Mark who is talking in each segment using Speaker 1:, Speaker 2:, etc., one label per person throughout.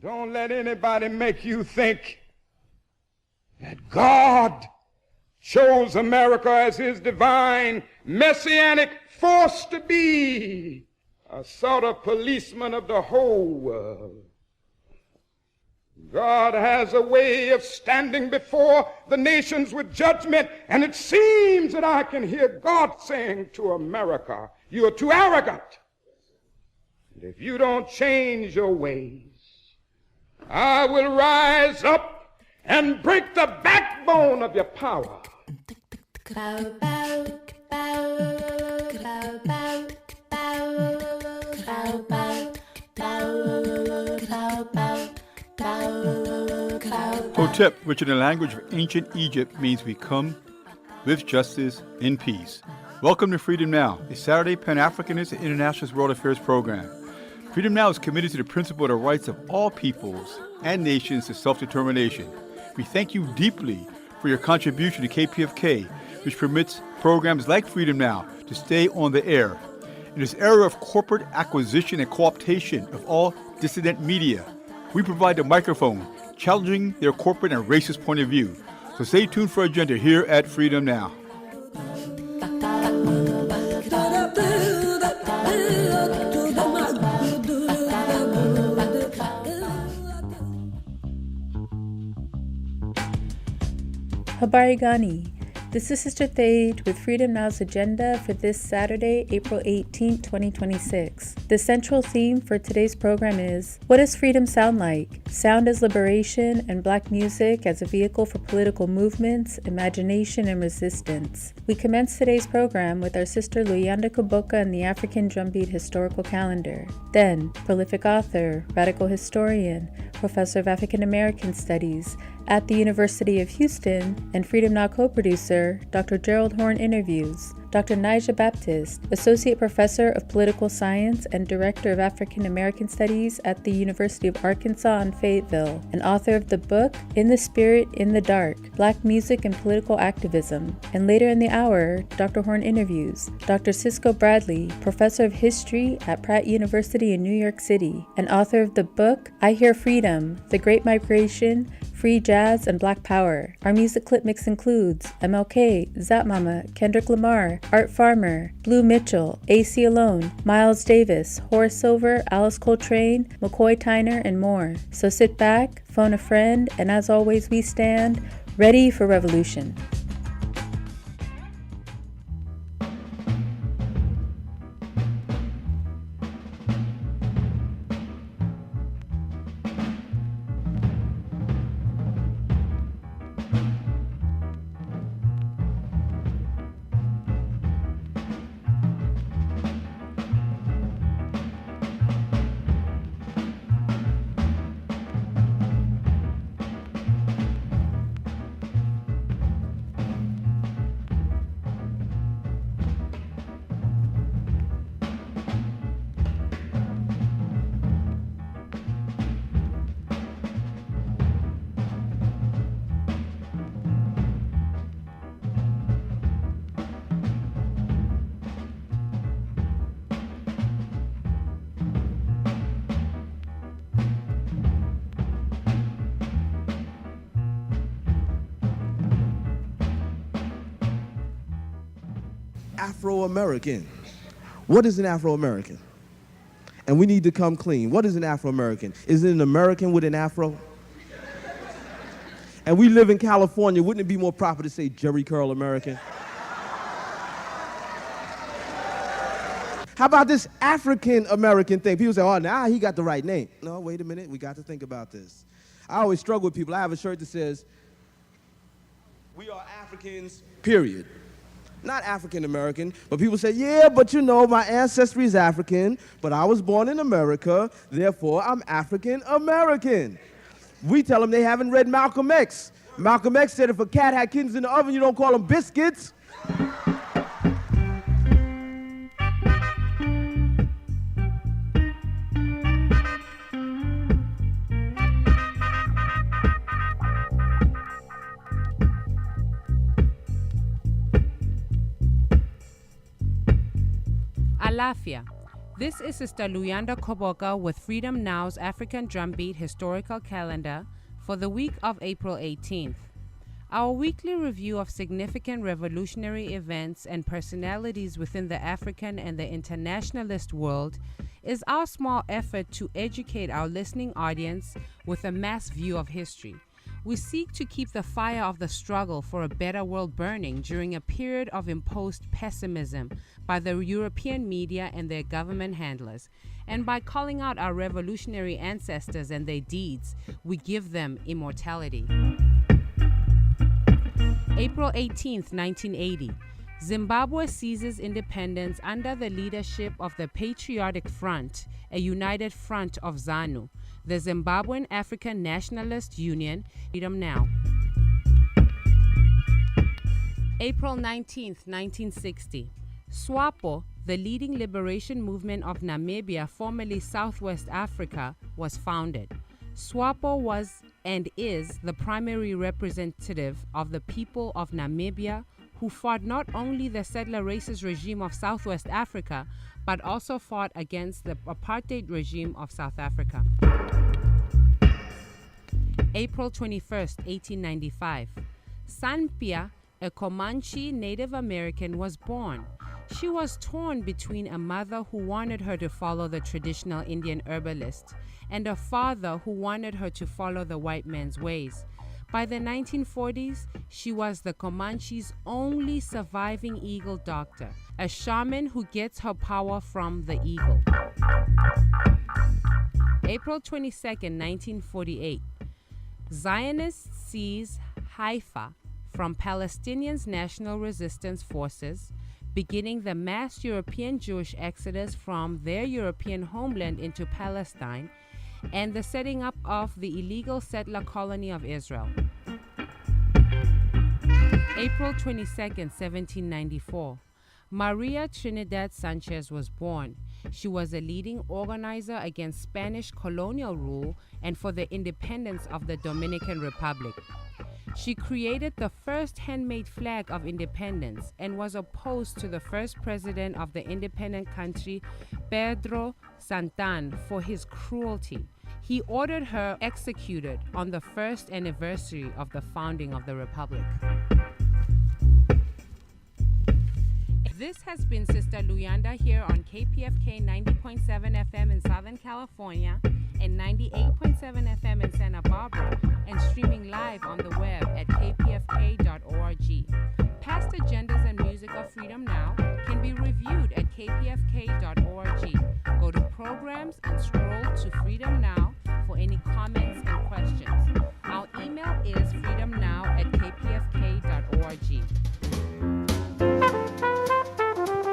Speaker 1: Don't let anybody make you think that God chose America as his divine messianic force to be a sort of policeman of the whole world. God has a way of standing before the nations with judgment, and it seems that I can hear God saying to America, you are too arrogant. And if you don't change your ways, I will rise up and break the backbone of your power.
Speaker 2: Hotep, which in the language of ancient Egypt means we come with justice in peace. Welcome to Freedom Now, a Saturday Pan-Africanist and Internationalist World Affairs program. Freedom Now is committed to the principle of the rights of all peoples and nations to self-determination. We thank you deeply for your contribution to KPFK, which permits programs like Freedom Now to stay on the air. In this era of corporate acquisition and co-optation of all dissident media, we provide the microphone, challenging their corporate and racist point of view. So stay tuned for Agenda here at Freedom Now.
Speaker 3: Habari Gani. This is Sister Thage with Freedom Now's agenda for this Saturday, April 18, 2026. The central theme for today's program is, what does freedom sound like? Sound as liberation and Black music as a vehicle for political movements, imagination, and resistance. We commence today's program with our sister Luyanda Kuboka and the African Drumbeat Historical Calendar. Then, prolific author, radical historian, professor of African American Studies at the University of Houston, and Freedom Now co-producer, Dr. Gerald Horne interviews Dr. Najja Baptist, Associate Professor of Political Science and Director of African American Studies at the University of Arkansas in Fayetteville, and author of the book In the Spirit, in the Dark, Black Music and Political Activism. And later in the hour, Dr. Horne interviews Dr. Cisco Bradley, Professor of History at Pratt University in New York City, and author of the book I Hear Freedom, The Great Migration, Free Jazz, and Black Power. Our music clip mix includes MLK, Zap Mama, Kendrick Lamar, Art Farmer, Blue Mitchell, AC Alone, Miles Davis, Horace Silver, Alice Coltrane, McCoy Tyner, and more. So sit back, phone a friend, and as always we stand ready for revolution.
Speaker 4: Afro-American. What is an Afro-American? And we need to come clean. What is an Afro-American? Is it an American with an Afro? And we live in California. Wouldn't it be more proper to say Jerry Curl American? How about this African-American thing? People say, oh, now he got the right name. No, wait a minute. We got to think about this. I always struggle with people. I have a shirt that says, we are Africans, period. Not African-American, but people say, yeah, but you know, my ancestry is African, but I was born in America, therefore I'm African-American. We tell them they haven't read Malcolm X. Malcolm X said if a cat had kittens in the oven, you don't call them biscuits.
Speaker 5: Alafia. This is Sister Luyanda Koboka with Freedom Now's African Drumbeat Historical Calendar for the week of April 18th. Our weekly review of significant revolutionary events and personalities within the African and the internationalist world is our small effort to educate our listening audience with a mass view of history. We seek to keep the fire of the struggle for a better world burning during a period of imposed pessimism by the European media and their government handlers. And by calling out our revolutionary ancestors and their deeds, we give them immortality. April 18th, 1980. Zimbabwe seizes independence under the leadership of the Patriotic Front, a united front of ZANU, the Zimbabwean African Nationalist Union, Freedom Now. April 19th, 1960. SWAPO, the leading liberation movement of Namibia, formerly Southwest Africa, was founded. SWAPO was and is the primary representative of the people of Namibia who fought not only the settler racist regime of Southwest Africa, but also fought against the apartheid regime of South Africa. April 21st, 1895. Sanpia, a Comanche Native American, was born. She was torn between a mother who wanted her to follow the traditional Indian herbalist and a father who wanted her to follow the white man's ways. By the 1940s, she was the Comanche's only surviving eagle doctor, a shaman who gets her power from the eagle. April 22nd, 1948. Zionists seize Haifa from Palestinians' National Resistance Forces, beginning the mass European Jewish exodus from their European homeland into Palestine and the setting up of the illegal settler colony of Israel. April 22nd, 1794. Maria Trinidad Sanchez was born. She was a leading organizer against Spanish colonial rule and for the independence of the Dominican Republic. She created the first handmade flag of independence and was opposed to the first president of the independent country, Pedro Santan, for his cruelty. He ordered her executed on the first anniversary of the founding of the Republic. This has been Sister Luyanda here on KPFK 90.7 FM in Southern California and 98.7 FM in Santa Barbara and streaming live on the web at kpfk.org. Past agendas and music of Freedom Now can be reviewed at kpfk.org. Go to programs and scroll to Freedom Now for any comments and questions. Our email is freedomnow@kpfk.org.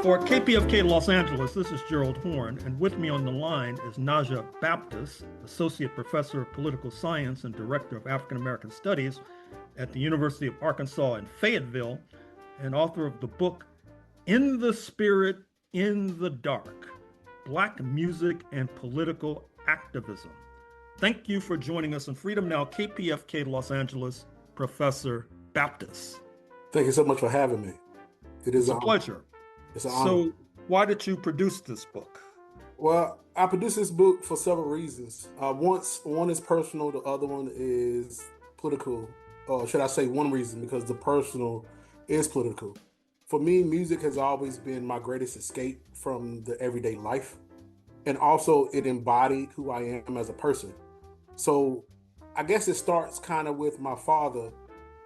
Speaker 6: For KPFK Los Angeles, this is Gerald Horne, and with me on the line is Najja Baptist, Associate Professor of Political Science and Director of African American Studies at the University of Arkansas in Fayetteville, and author of the book, In the Spirit, in the Dark, Black Music and Political Activism. Thank you for joining us on Freedom Now, KPFK Los Angeles, Professor Baptist.
Speaker 7: Thank you so much for having me.
Speaker 6: It's a pleasure.
Speaker 7: It's an honor.
Speaker 6: So why did you produce this book?
Speaker 7: Well, I produced this book for several reasons. One is personal, the other one is political. Or should I say one reason, because the personal is political. For me, music has always been my greatest escape from the everyday life. And also it embodied who I am as a person. So I guess it starts kind of with my father.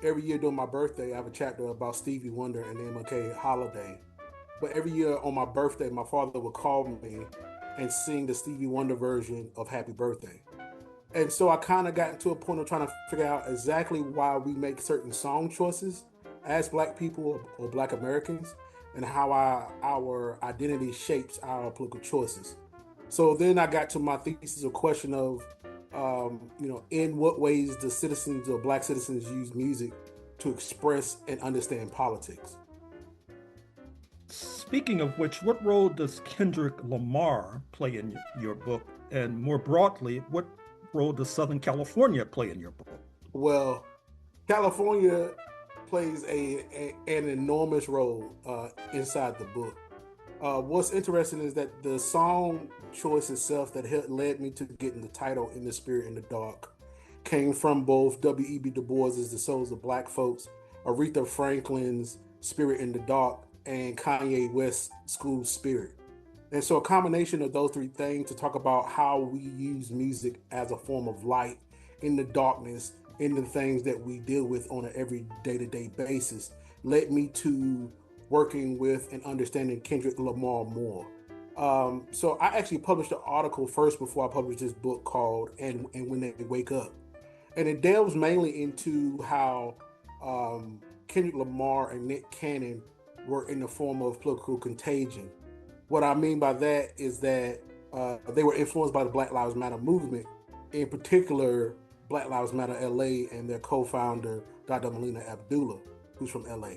Speaker 7: Every year during my birthday, I have a chapter about Stevie Wonder and the MLK holiday. But every year on my birthday, my father would call me and sing the Stevie Wonder version of Happy Birthday. And so I kind of got to a point of trying to figure out exactly why we make certain song choices as Black people or Black Americans, and how our identity shapes our political choices. So then I got to my thesis, a question of, in what ways do citizens or Black citizens use music to express and understand politics?
Speaker 6: Speaking of which, what role does Kendrick Lamar play in your book? And more broadly, what role does Southern California play in your book?
Speaker 7: Well, California plays an enormous role inside the book. What's interesting is that the song choice itself that led me to getting the title In the Spirit in the Dark came from both W.E.B. Du Bois's The Souls of Black Folks, Aretha Franklin's Spirit in the Dark, and Kanye West's School Spirit. And so a combination of those three things to talk about how we use music as a form of light in the darkness, in the things that we deal with on an every day-to-day basis, led me to working with and understanding Kendrick Lamar more. So I actually published an article first before I published this book called And When They Wake Up. And it delves mainly into how Kendrick Lamar and Nick Cannon were in the form of political contagion. What I mean by that is that they were influenced by the Black Lives Matter movement, in particular, Black Lives Matter LA and their co-founder, Dr. Melina Abdullah, who's from LA.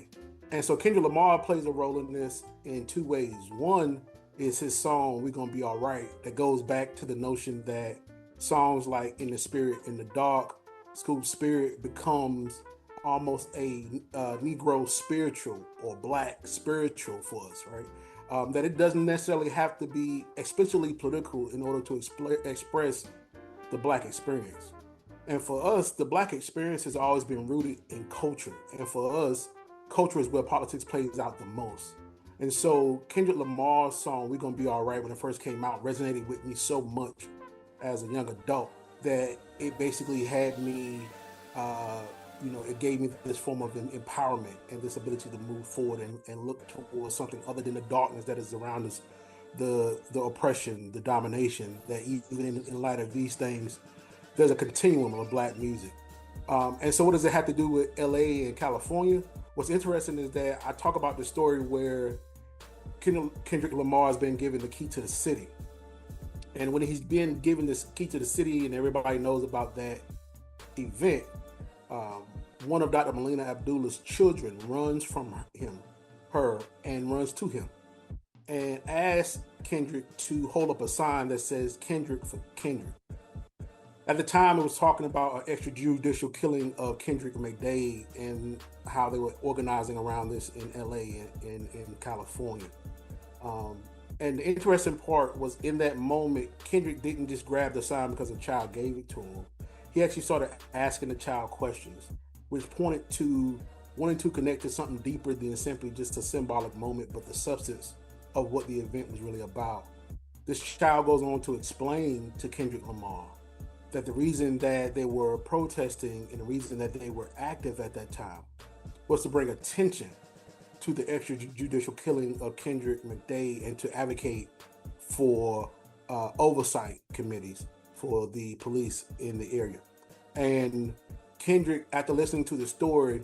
Speaker 7: And so Kendrick Lamar plays a role in this in two ways. One is his song, We're Gonna Be All Right, that goes back to the notion that songs like In the Spirit in the Dark, School Spirit becomes almost a Negro spiritual or Black spiritual for us, right? That it doesn't necessarily have to be especially political in order to express the Black experience. And for us, the Black experience has always been rooted in culture. And for us, culture is where politics plays out the most. And so Kendrick Lamar's song, We're Gonna Be All Right, when it first came out, resonated with me so much as a young adult that it basically had me, it gave me this form of empowerment and this ability to move forward and look towards something other than the darkness that is around us, the oppression, the domination, that even in light of these things, there's a continuum of Black music. And so what does it have to do with LA and California? What's interesting is that I talk about the story where Kendrick Lamar has been given the key to the city. And when he's been given this key to the city and everybody knows about that event, one of Dr. Melina Abdullah's children runs from her, and runs to him and asks Kendrick to hold up a sign that says Kendrick for Kendrick. At the time, it was talking about an extrajudicial killing of Kendrick McDade and how they were organizing around this in LA and in California. And the interesting part was in that moment, Kendrick didn't just grab the sign because a child gave it to him. He actually started asking the child questions, which pointed to wanting to connect to something deeper than simply just a symbolic moment, but the substance of what the event was really about. This child goes on to explain to Kendrick Lamar that the reason that they were protesting and the reason that they were active at that time was to bring attention to the extrajudicial killing of Kendrick McDade and to advocate for oversight committees for the police in the area. And Kendrick, after listening to the story,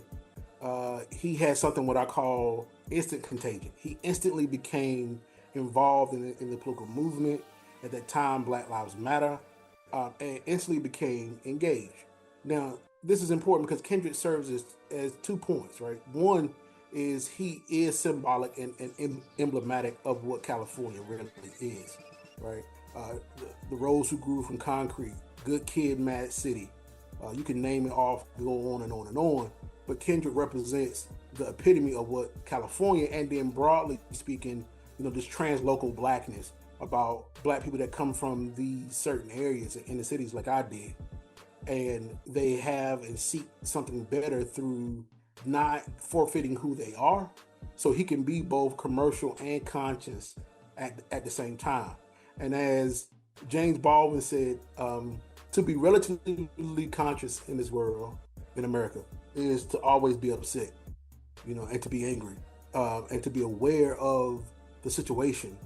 Speaker 7: he had something what I call instant contagion. He instantly became involved in the political movement. At that time, Black Lives Matter, and instantly became engaged. Now, this is important because Kendrick serves as 2 points, right? One is he is symbolic and emblematic of what California really is, right? The Rose Who Grew from Concrete, Good Kid, Mad City. You can name it off, go on and on and on. But Kendrick represents the epitome of what California, and then broadly speaking, this translocal Blackness, about Black people that come from these certain areas in the cities like I did. And they have and seek something better through not forfeiting who they are. So he can be both commercial and conscious at the same time. And as James Baldwin said, to be relatively conscious in this world, in America, is to always be upset, and to be angry, and to be aware of the situation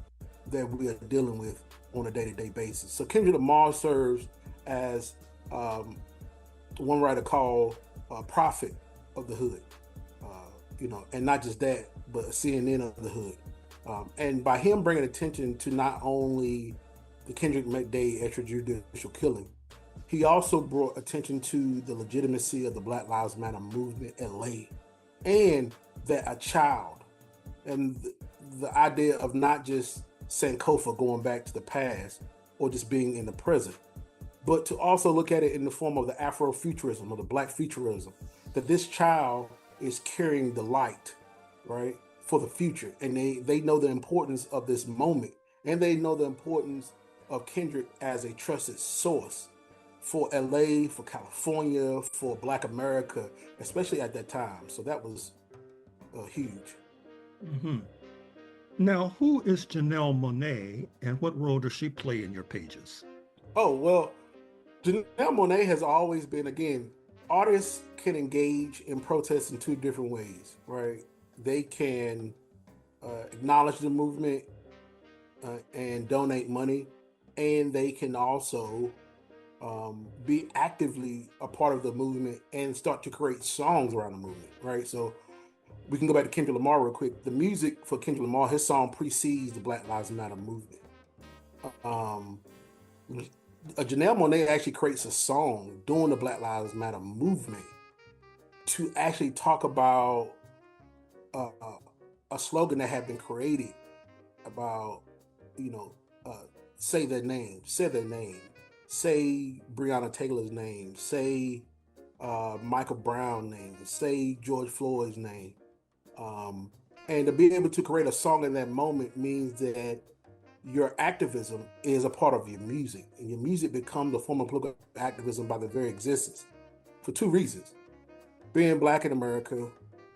Speaker 7: that we are dealing with on a day-to-day basis. So Kendrick Lamar serves as one writer called prophet of the hood, and not just that, but a CNN of the hood. And by him bringing attention to not only the Kendrick McDade extrajudicial killing, he also brought attention to the legitimacy of the Black Lives Matter movement in LA, and that a child, and the idea of not just Sankofa going back to the past or just being in the present, but to also look at it in the form of the Afrofuturism or the Black futurism, that this child is carrying the light, right? for the future, and they know the importance of this moment, and they know the importance of Kendrick as a trusted source for LA, for California, for Black America, especially at that time. So that was huge.
Speaker 6: Mm-hmm. Now, who is Janelle Monáe, and what role does she play in your pages?
Speaker 7: Oh, well, Janelle Monáe has always been, again, artists can engage in protest in two different ways, right? They can acknowledge the movement and donate money, and they can also be actively a part of the movement and start to create songs around the movement, right? So we can go back to Kendrick Lamar real quick. The music for Kendrick Lamar, his song precedes the Black Lives Matter movement. Janelle Monáe actually creates a song during the Black Lives Matter movement to actually talk about a slogan that had been created about, say their name, say Breonna Taylor's name, say Michael Brown's name, say George Floyd's name. And to be able to create a song in that moment means that your activism is a part of your music, and your music becomes a form of political activism by the very existence, for two reasons. Being Black in America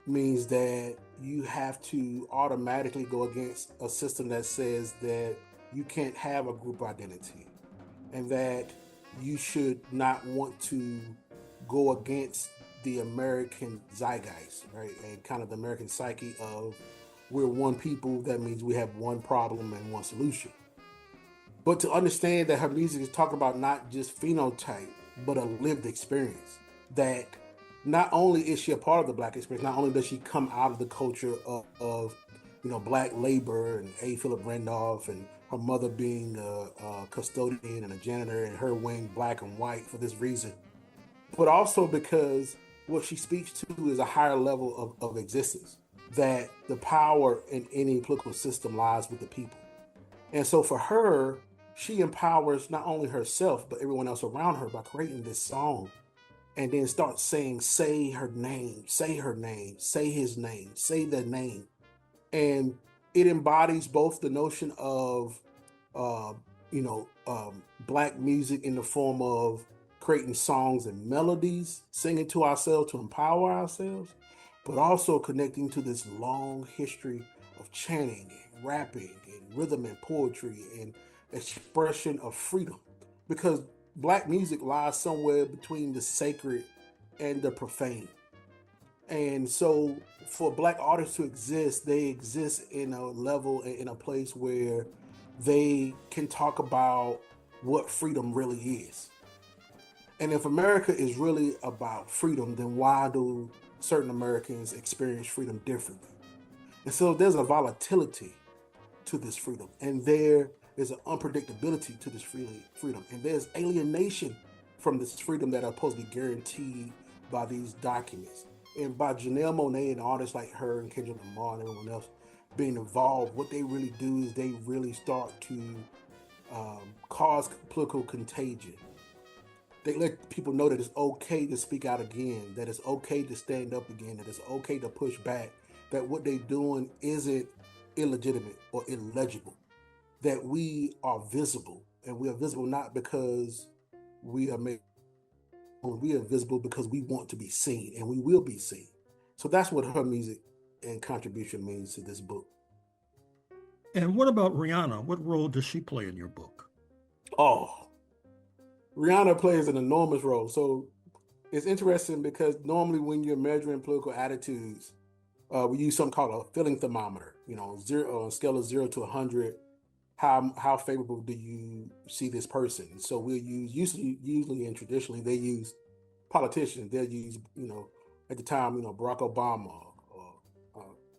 Speaker 7: means that you have to automatically go against a system that says that you can't have a group identity, and that you should not want to go against the American zeitgeist, right? And kind of the American psyche of we're one people, that means we have one problem and one solution. But to understand that her music is talking about not just phenotype, but a lived experience, that not only is she a part of the Black experience, not only does she come out of the culture of Black labor and A. Philip Randolph and her mother being a custodian and a janitor and her wearing black and white for this reason, but also because what she speaks to is a higher level of existence, that the power in any political system lies with the people. And so for her, she empowers not only herself, but everyone else around her by creating this song, and then start saying, say her name, say her name, say his name, say their name. And it embodies both the notion of, Black music in the form of creating songs and melodies, singing to ourselves to empower ourselves, but also connecting to this long history of chanting and rapping and rhythm and poetry and expression of freedom. Because Black music lies somewhere between the sacred and the profane. And so for Black artists to exist, they exist in a level, in a place where they can talk about what freedom really is. And if America is really about freedom, then why do certain Americans experience freedom differently? And so there's a volatility to this freedom, and there is an unpredictability to this freedom, and there's alienation from this freedom that are supposed to be guaranteed by these documents. And by Janelle Monáe and artists like her and Kendrick Lamar and everyone else being involved, what they really do is they really start to cause political contagion. They let people know that it's okay to speak out again, that it's okay to stand up again, that it's okay to push back, that what they're doing isn't illegitimate or illegible, that we are visible, and we are visible not because we are made, we are visible because we want to be seen, and we will be seen. So that's what her music and contribution means to this book.
Speaker 6: And what about Rihanna? What role does she play in your book?
Speaker 7: Oh, Rihanna plays an enormous role. So it's interesting because normally when you're measuring political attitudes, we use something called a feeling thermometer. Zero on a scale of 0 to 100. How favorable do you see this person? So we'll use usually and traditionally they use politicians. They'll use at the time Barack Obama or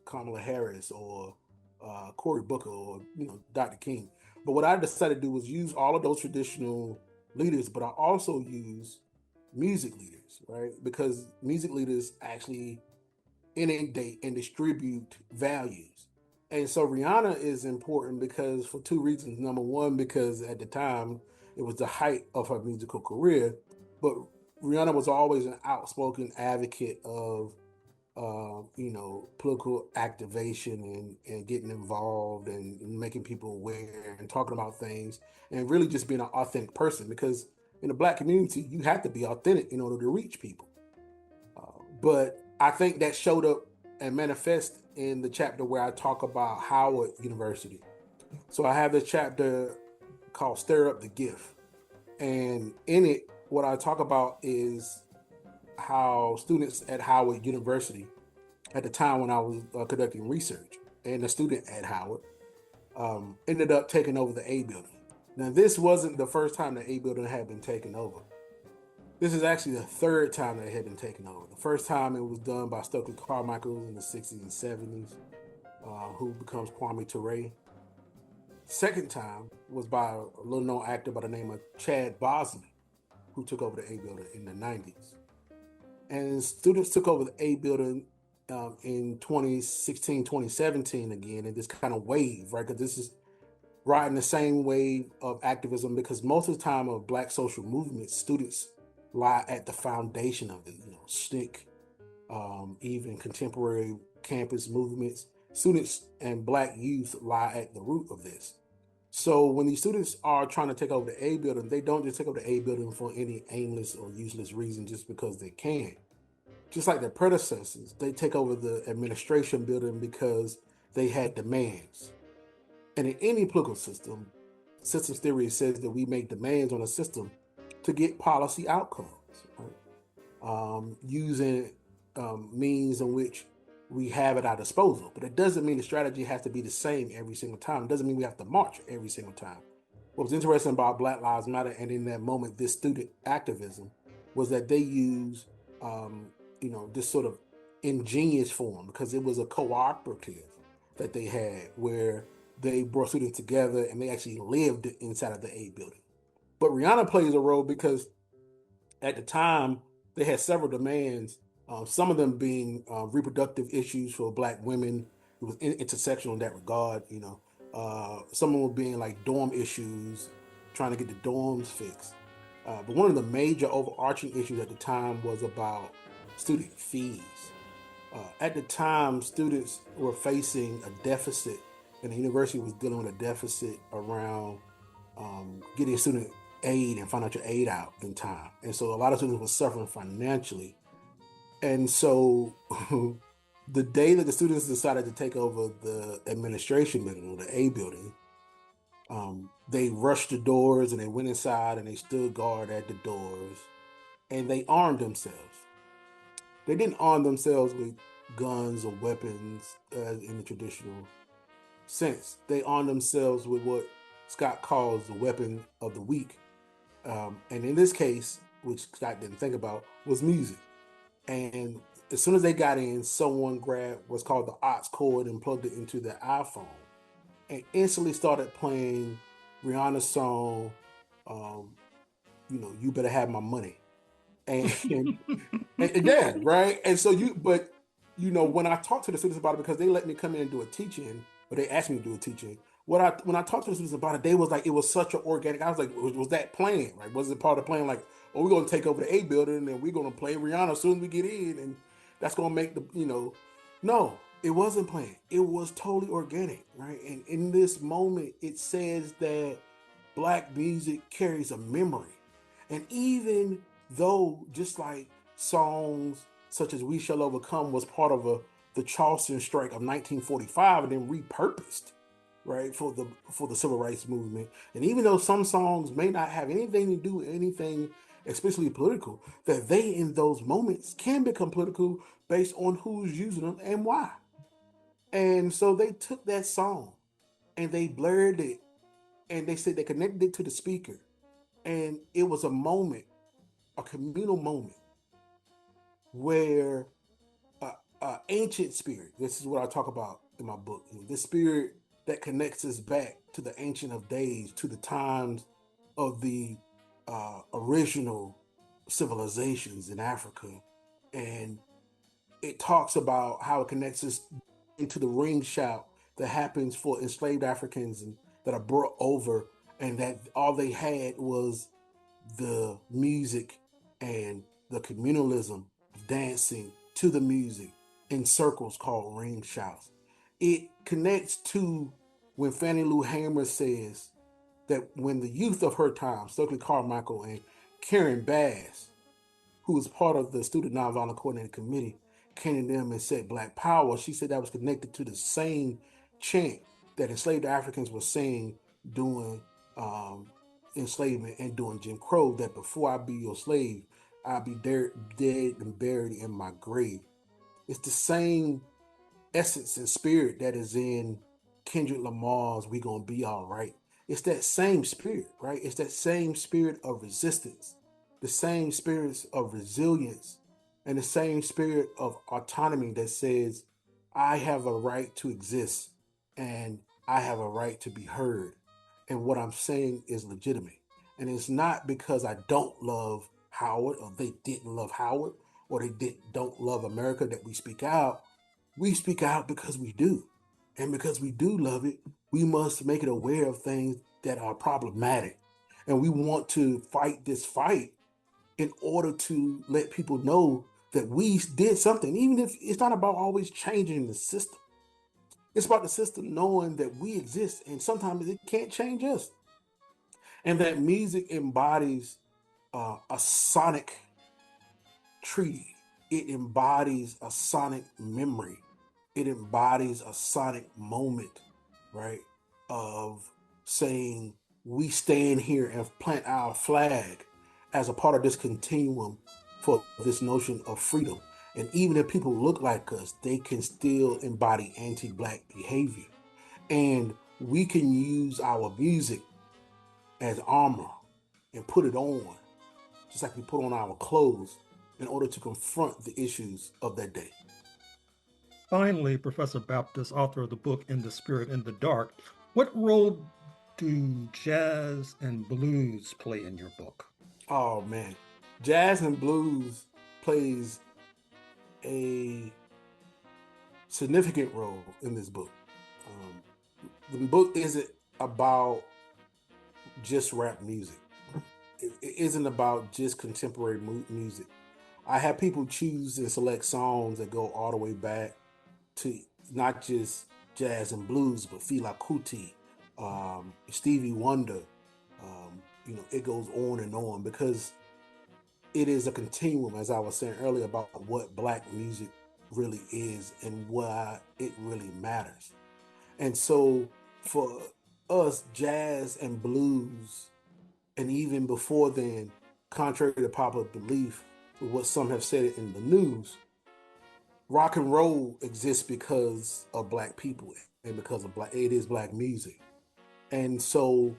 Speaker 7: Kamala Harris or Cory Booker or Dr. King. But what I decided to do was use all of those traditional leaders, but I also use music leaders, right? Because music leaders actually inundate and distribute values. And so Rihanna is important because for two reasons. Number one, because at the time it was the height of her musical career, but Rihanna was always an outspoken advocate of political activation and getting involved and making people aware and talking about things and really just being an authentic person, because in the Black community, you have to be authentic in order to reach people. But I think that showed up and manifest in the chapter where I talk about Howard University. So I have this chapter called Stir Up the Gift. And in it, what I talk about is how students at Howard University, at the time when I was conducting research, and a student at Howard ended up taking over the A building. Now, this wasn't the first time the A building had been taken over. This is actually the third time that it had been taken over. The first time it was done by Stokely Carmichael in the 60s and 70s, who becomes Kwame Ture. Second time was by a little known actor by the name of Chad Bosman, who took over the A building in the 90s. And students took over the A building in 2016, 2017 again, and this kind of wave, right? Because this is riding the same wave of activism, because most of the time of Black social movements, students lie at the foundation of it, SNCC, even contemporary campus movements. Students and Black youth lie at the root of this. So when these students are trying to take over the A building, they don't just take over the A building for any aimless or useless reason just because they can. Just like their predecessors, they take over the administration building because they had demands. And in any political system, systems theory says that we make demands on a system to get policy outcomes, right? Using means in which we have at our disposal. But it doesn't mean the strategy has to be the same every single time. It doesn't mean we have to march every single time. What was interesting about Black Lives Matter, and in that moment, this student activism, was that they used, this sort of ingenious form, because it was a cooperative that they had where they brought students together and they actually lived inside of the A building. But Rihanna plays a role because at the time they had several demands, some of them being reproductive issues for Black women. It was intersectional in that regard, some of them being like dorm issues, trying to get the dorms fixed. But one of the major overarching issues at the time was about student fees. At the time, students were facing a deficit, and the university was dealing with a deficit around getting student aid and financial aid out in time. And so a lot of students were suffering financially. And so the day that the students decided to take over the administration building, or the A building, they rushed the doors and they went inside and they stood guard at the doors and they armed themselves. They didn't arm themselves with guns or weapons in the traditional sense. They armed themselves with what Scott calls the weapon of the weak. And in this case, which Scott didn't think about, was music. And as soon as they got in, someone grabbed what's called the aux cord and plugged it into their iPhone and instantly started playing Rihanna's song, You Better Have My Money. And yeah, right? And so when I talk to the students about it, because they let me come in and do a teaching, or they asked me to do a teaching, when I talked to the students about it, they was like, it was such an organic. I was like, was that planned? Right? Was it part of the plan? Like, oh, we're going to take over the A building and we're going to play Rihanna as soon as we get in, and that's going to make No, it wasn't planned. It was totally organic, right? And in this moment, it says that Black music carries a memory. And even though, just like songs such as We Shall Overcome was part of the Charleston strike of 1945 and then repurposed, right, for the civil rights movement. And even though some songs may not have anything to do with anything especially political, that they in those moments can become political based on who's using them and why. And so they took that song and they blurred it, and they said they connected it to the speaker. And it was a moment, a communal moment, where ancient spirit, this is what I talk about in my book, this spirit that connects us back to the Ancient of Days, to the times of the original civilizations in Africa. And it talks about how it connects us into the ring shout that happens for enslaved Africans and that are brought over, and that all they had was the music and the communalism, dancing to the music, in circles called ring shouts. It connects to when Fannie Lou Hamer says that when the youth of her time, Stokely Carmichael and Karen Bass, who was part of the Student Nonviolent Coordinating Committee, came to them and said Black Power, she said that was connected to the same chant that enslaved Africans were saying during enslavement and during Jim Crow, that before I be your slave, I'll be dead and buried in my grave. It's the same essence and spirit that is in Kendrick Lamar's We Gonna Be All Right. It's that same spirit, right? It's that same spirit of resistance, the same spirits of resilience, and the same spirit of autonomy that says, I have a right to exist and I have a right to be heard. And what I'm saying is legitimate. And it's not because I don't love Howard, or they didn't love Howard, or don't love America that we speak out. We speak out because we do. And because we do love it, we must make it aware of things that are problematic. And we want to fight this fight in order to let people know that we did something, even if it's not about always changing the system. It's about the system knowing that we exist and sometimes it can't change us. And that music embodies a sonic treaty. It embodies a sonic memory. It embodies a sonic moment, right? Of saying, we stand here and plant our flag as a part of this continuum for this notion of freedom. And even if people look like us, they can still embody anti-Black behavior. And we can use our music as armor and put it on, just like we put on our clothes, in order to confront the issues of that day.
Speaker 6: Finally, Professor Baptist, author of the book In the Spirit in the Dark, what role do jazz and blues play in your book?
Speaker 7: Oh man, jazz and blues plays a significant role in this book. The book isn't about just rap music. It isn't about just contemporary music. I have people choose and select songs that go all the way back to not just jazz and blues, but Fela Kuti, Stevie Wonder. It goes on, because it is a continuum, as I was saying earlier, about what Black music really is and why it really matters. And so for us, jazz and blues, and even before then, contrary to popular belief, what some have said in the news, rock and roll exists because of Black people and because of it is Black music. And so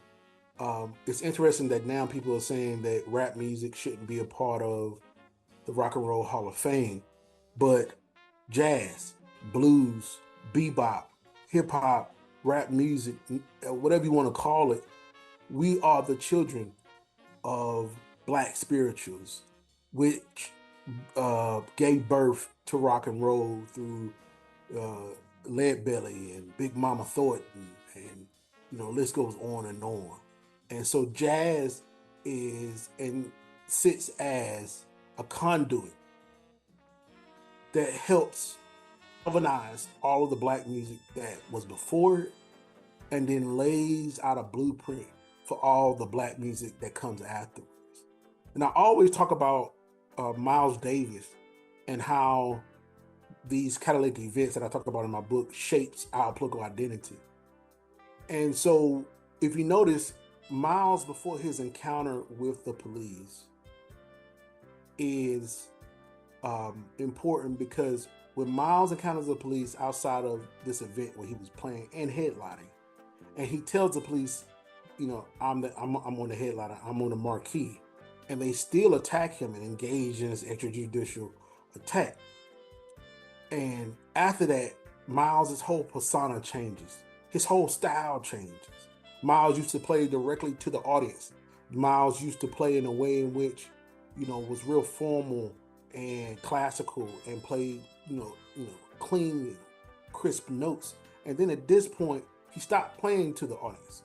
Speaker 7: it's interesting that now people are saying that rap music shouldn't be a part of the Rock and Roll Hall of Fame, but jazz, blues, bebop, hip hop, rap music, whatever you want to call it, we are the children of Black spirituals, which gave birth to rock and roll through Leadbelly and Big Mama Thornton, and list goes on and on. And so jazz sits as a conduit that helps galvanize all of the Black music that was before it, and then lays out a blueprint for all the Black music that comes afterwards. And I always talk about Miles Davis and how these catalytic events that I talk about in my book shapes our political identity. And so if you notice, Miles, before his encounter with the police, is important, because when Miles encounters the police outside of this event where he was playing and headlining, and he tells the police, I'm on the headliner, I'm on the marquee, and they still attack him and engage in this extrajudicial attack. And after that, Miles' whole persona changes. His whole style changes. Miles used to play directly to the audience. Miles used to play in a way in which, was real formal and classical and played, clean, crisp notes. And then at this point, he stopped playing to the audience.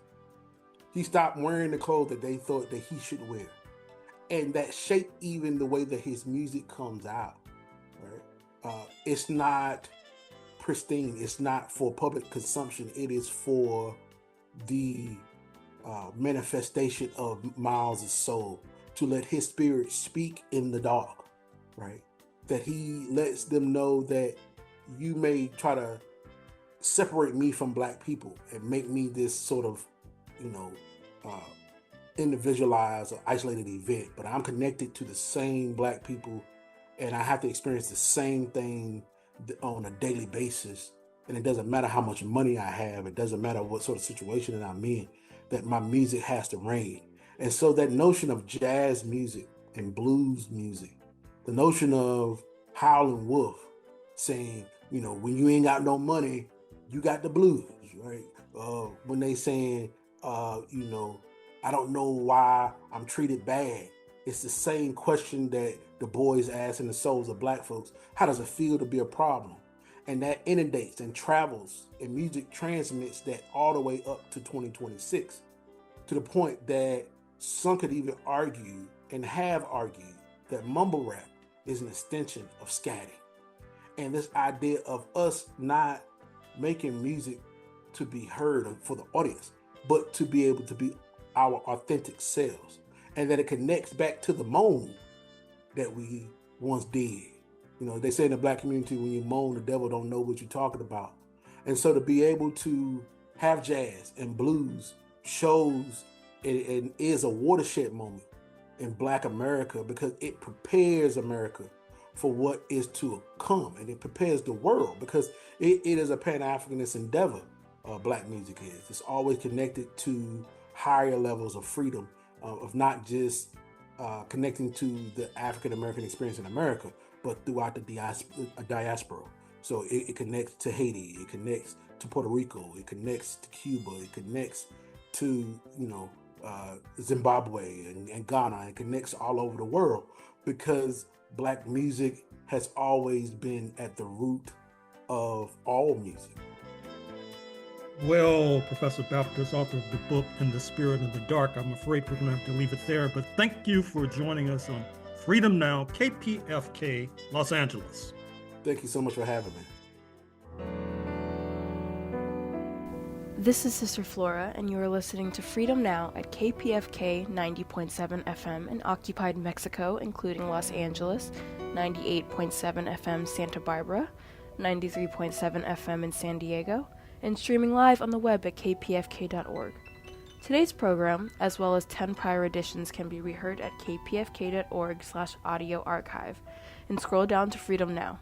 Speaker 7: He stopped wearing the clothes that they thought that he should wear. And that shaped even the way that his music comes out, right? it's not pristine. It's not for public consumption. It is for the manifestation of Miles' soul, to let his spirit speak in the dark, right? That he lets them know that you may try to separate me from Black people and make me this sort of, individualized or isolated event, but I'm connected to the same Black people, and I have to experience the same thing on a daily basis. And it doesn't matter how much money I have, it doesn't matter what sort of situation that I'm in, that my music has to reign. And so that notion of jazz music and blues music, the notion of Howlin' Wolf saying, when you ain't got no money, you got the blues, right? When they saying, I don't know why I'm treated bad. It's the same question that the boys ask in the souls of Black folks. How does it feel to be a problem? And that inundates and travels, and music transmits that all the way up to 2026, to the point that some could even argue and have argued that mumble rap is an extension of scatting. And this idea of us not making music to be heard for the audience, but to be able to be our authentic selves, and that it connects back to the moan that we once did. They say in the Black community, when you moan, the devil don't know what you're talking about. And so to be able to have jazz and blues shows and is a watershed moment in Black America, because it prepares America for what is to come, and it prepares the world, because it is a Pan-Africanist endeavor. Black music is. It's always connected to higher levels of freedom, of not just connecting to the African-American experience in America, but throughout the diaspora. So it connects to Haiti, it connects to Puerto Rico, it connects to Cuba, it connects to, Zimbabwe and Ghana. It connects all over the world, because Black music has always been at the root of all music.
Speaker 6: Well, Professor Baptist, author of the book In the Spirit of the Dark, I'm afraid we're going to have to leave it there, but thank you for joining us on Freedom Now, KPFK, Los Angeles.
Speaker 7: Thank you so much for having me.
Speaker 8: This is Sister Flora, and you are listening to Freedom Now at KPFK 90.7 FM in occupied Mexico, including Los Angeles, 98.7 FM Santa Barbara, 93.7 FM in San Diego, and streaming live on the web at kpfk.org. Today's program, as well as 10 prior editions, can be reheard at kpfk.org/audio archive, and scroll down to Freedom Now.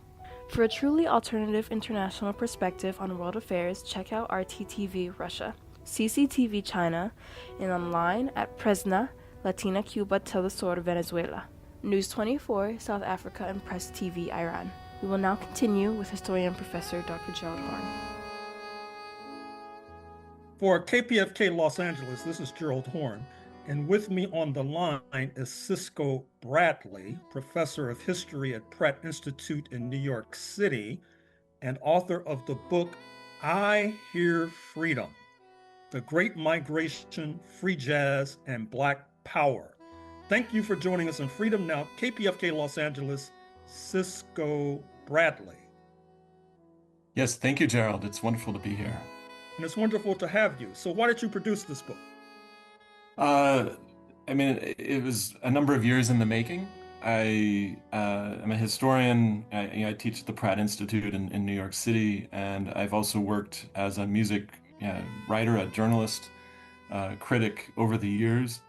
Speaker 8: For a truly alternative international perspective on world affairs, check out RTTV Russia, CCTV China, and online at Presna, Latina Cuba Telesur Venezuela, News 24 South Africa, and Press TV Iran. We will now continue with historian Professor Dr. Gerald Horne.
Speaker 6: For KPFK Los Angeles, this is Gerald Horne, and with me on the line is Cisco Bradley, professor of history at Pratt Institute in New York City, and author of the book I Hear Freedom: The Great Migration, Free Jazz, and Black Power. Thank you for joining us on Freedom Now, KPFK Los Angeles, Cisco Bradley.
Speaker 9: Yes, thank you, Gerald. It's wonderful to be here.
Speaker 6: And it's wonderful to have you. So why did you produce this book?
Speaker 9: It was a number of years in the making. I'm a historian. I teach at the Pratt Institute in New York City, and I've also worked as a music writer, a journalist, critic over the years.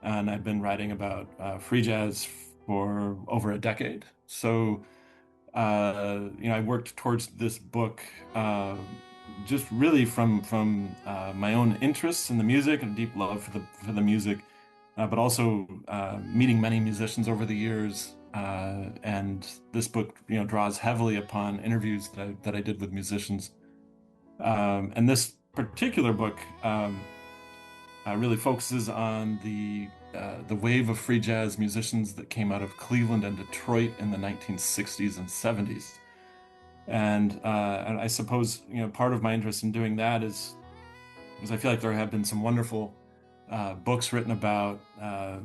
Speaker 9: And I've been writing about free jazz for over a decade. So, I worked towards this book just really from my own interests in the music and deep love for the music, but also meeting many musicians over the years. And this book, draws heavily upon interviews that I did with musicians. And this particular book really focuses on the wave of free jazz musicians that came out of Cleveland and Detroit in the 1960s and 70s. And I suppose, part of my interest in doing that is because I feel like there have been some wonderful books written about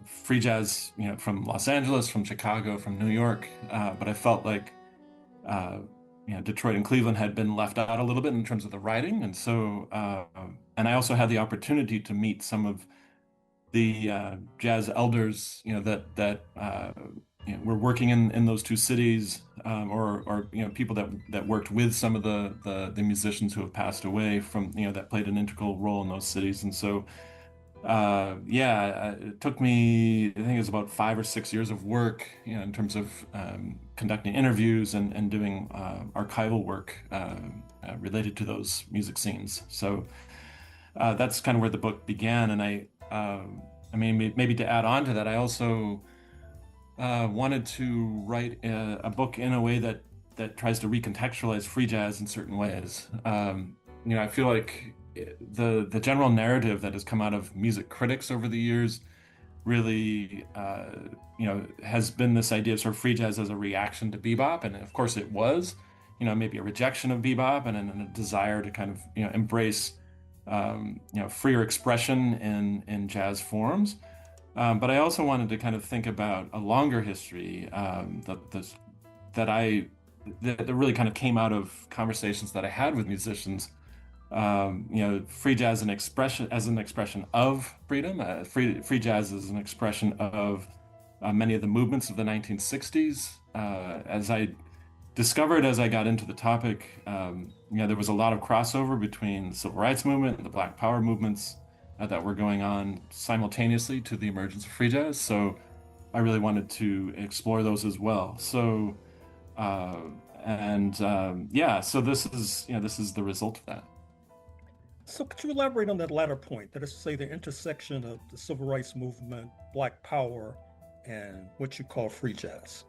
Speaker 9: free jazz, from Los Angeles, from Chicago, from New York. But I felt like Detroit and Cleveland had been left out a little bit in terms of the writing. And so, and I also had the opportunity to meet some of the jazz elders, that were working in those two cities, or people that worked with some of the musicians who have passed away from, that played an integral role in those cities. And so, it took me, I think it was about 5 or 6 years of work, in terms of conducting interviews and doing archival work related to those music scenes. So that's kind of where the book began. And maybe to add on to that, I also wanted to write a book in a way that tries to recontextualize free jazz in certain ways. I feel like the general narrative that has come out of music critics over the years really, has been this idea of sort of free jazz as a reaction to bebop. And of course it was, maybe a rejection of bebop and a desire to kind of, embrace, freer expression in jazz forms. But I also wanted to kind of think about a longer history that really kind of came out of conversations that I had with musicians. Free jazz as an expression of freedom. Free jazz is an expression of many of the movements of the 1960s. As I discovered as I got into the topic, there was a lot of crossover between the civil rights movement and the Black Power movements that were going on simultaneously to the emergence of free jazz. So I really wanted to explore those as well. So, so this is the result of that.
Speaker 6: So could you elaborate on that latter point, that is to say the intersection of the civil rights movement, Black Power, and what you call free jazz?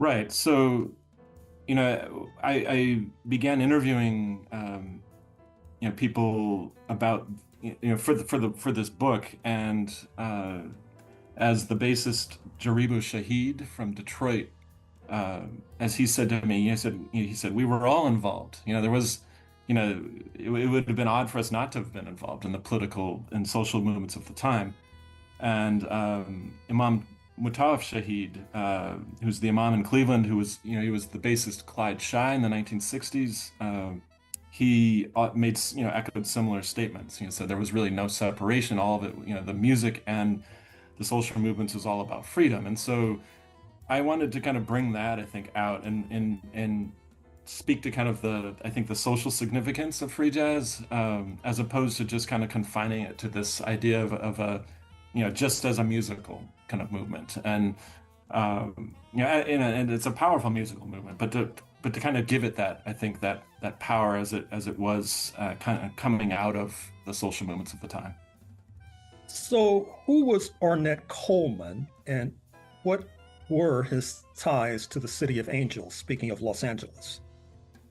Speaker 9: Right. So, I began interviewing, people about, for this book, and as the bassist Jaribu Shaheed from Detroit, as he said to me, he said we were all involved. There was, it would have been odd for us not to have been involved in the political and social movements of the time. And Imam Mutawaf Shaheed, who's the imam in Cleveland, who was, he was the bassist Clyde Shy in the 1960s. He made, echoed similar statements. He said there was really no separation. All of it, the music and the social movements was all about freedom. And so I wanted to kind of bring that, I think, out and speak to kind of the social significance of free jazz, as opposed to just kind of confining it to this idea of a, just as a musical kind of movement. And, and it's a powerful musical movement, but to kind of give it that, I think that power as it was kind of coming out of the social movements of the time.
Speaker 6: So who was Ornette Coleman, and what were his ties to the City of Angels, speaking of Los Angeles?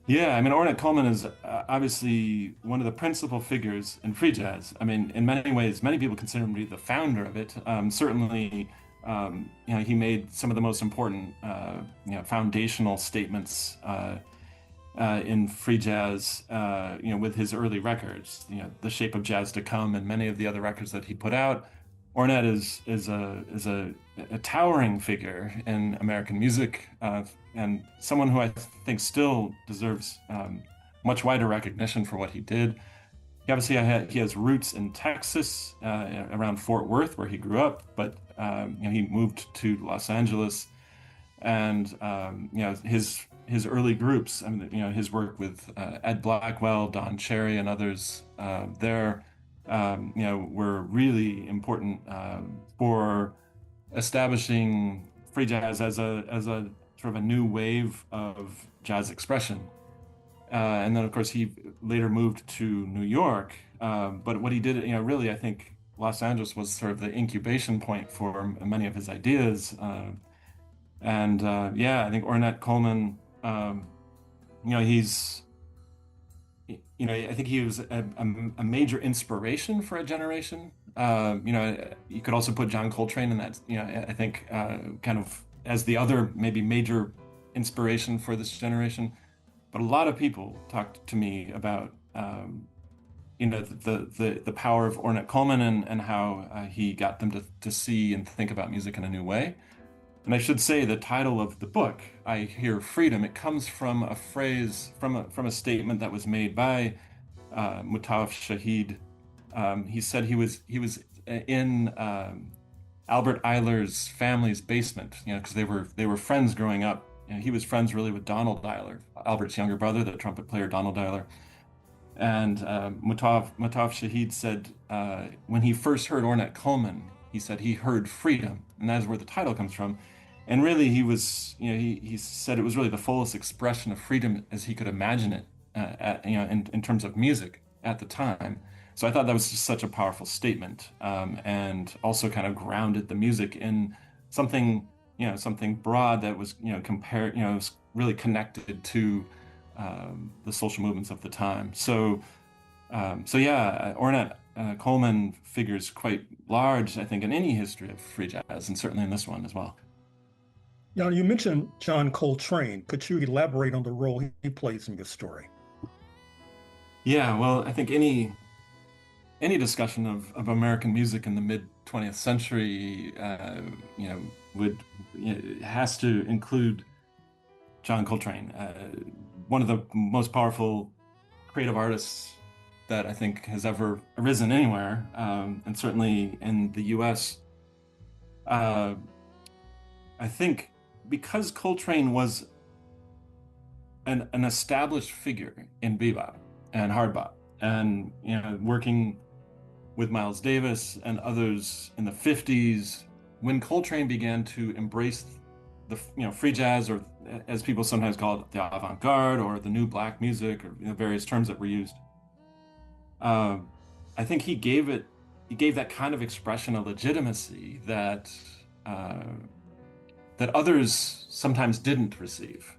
Speaker 9: Yeah, Ornette Coleman is obviously one of the principal figures in free jazz. In many ways, many people consider him to be the founder of it. Certainly, he made some of the most important, foundational statements in free jazz, with his early records, The Shape of Jazz to Come and many of the other records that he put out. Ornette is a towering figure in American music, and someone who I think still deserves much wider recognition for what he did. Obviously, he has roots in Texas, around Fort Worth, where he grew up, but he moved to Los Angeles, and his early groups. His work with Ed Blackwell, Don Cherry, and others there. Were really important for establishing free jazz as a sort of a new wave of jazz expression. And then, of course, he later moved to New York. But what he did, really, I think Los Angeles was sort of the incubation point for many of his ideas. I think Ornette Coleman, I think he was a major inspiration for a generation. You could also put John Coltrane in that, I think kind of as the other maybe major inspiration for this generation. But a lot of people talked to me about, the power of Ornette Coleman and how he got them to see and think about music in a new way. And I should say the title of the book, I Hear Freedom, it comes from a phrase, from a statement that was made by Mutawaf Shahid. He said he was in Albert Eiler's family's basement, because they were friends growing up. He was friends really with Donald Eiler, Albert's younger brother, the trumpet player Donald Eiler. And Mutawaf Shahid said when he first heard Ornette Coleman, he said he heard freedom, and that is where the title comes from. And really, he said it was really the fullest expression of freedom as he could imagine it, in terms of music at the time. So I thought that was just such a powerful statement, and also kind of grounded the music in something broad that was, was really connected to the social movements of the time. So Ornette Coleman figures quite large, I think, in any history of free jazz, and certainly in this one as well.
Speaker 6: Now, you mentioned John Coltrane. Could you elaborate on the role he plays in your story?
Speaker 9: Yeah, well, I think any discussion of American music in the mid-20th century, has to include John Coltrane, one of the most powerful creative artists that I think has ever arisen anywhere, and certainly in the U.S. I think because Coltrane was an established figure in bebop and hard bop, and working with Miles Davis and others in the 50s, when Coltrane began to embrace the free jazz, or as people sometimes call it, the avant-garde, or the new black music, or various terms that were used, I think he gave that kind of expression a legitimacy that others sometimes didn't receive,